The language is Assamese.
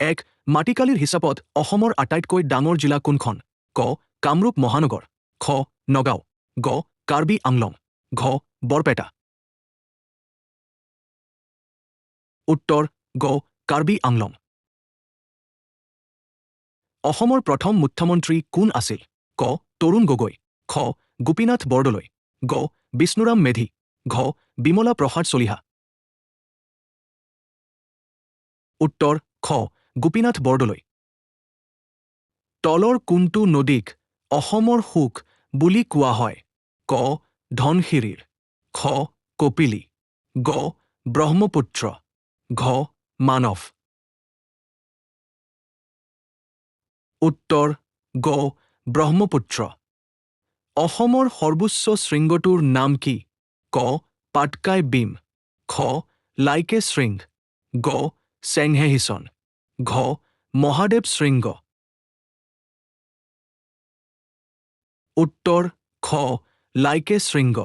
1. মাটিকালিৰ হিচাপত অসমৰ আটাইতকৈ ডাঙৰ জিলা কোনখন? ক. কামৰূপ মহানগৰ, খ. নগাঁও, গ. কাৰ্বি আংলং, ঘ. বৰপেটা। উত্তৰ গ. কাৰ্বি আংলং। অসমৰ প্ৰথম মুখ্যমন্ত্ৰী কোন আছিল? ক. তৰুণ গগৈ, খ. গোপীনাথ বৰদলৈ, গ. বিষ্ণুৰাম মেধি, ঘ. বিমলা প্ৰসাদ চলিহা। উত্তৰ খ. গোপীনাথ বৰদলৈ। তলৰ কোনটো নদীক অসমৰ সুখ বুলি কোৱা হয়? ক. ধনশিৰি, খ. কপিলী, গ. ব্ৰহ্মপুত্ৰ, ঘ. মানৱ। উত্তৰ গ. ব্ৰহ্মপুত্ৰ। অসমৰ সৰ্বোচ্চ শৃংগটোৰ নাম কি? ক. পাটকাই বিম, খ. লাইকে শৃংগ, গ. চেংহেহিছন, ঘ. মহাদেৱ শৃংগ। উত্তৰ খ. লাইকে শৃংগ।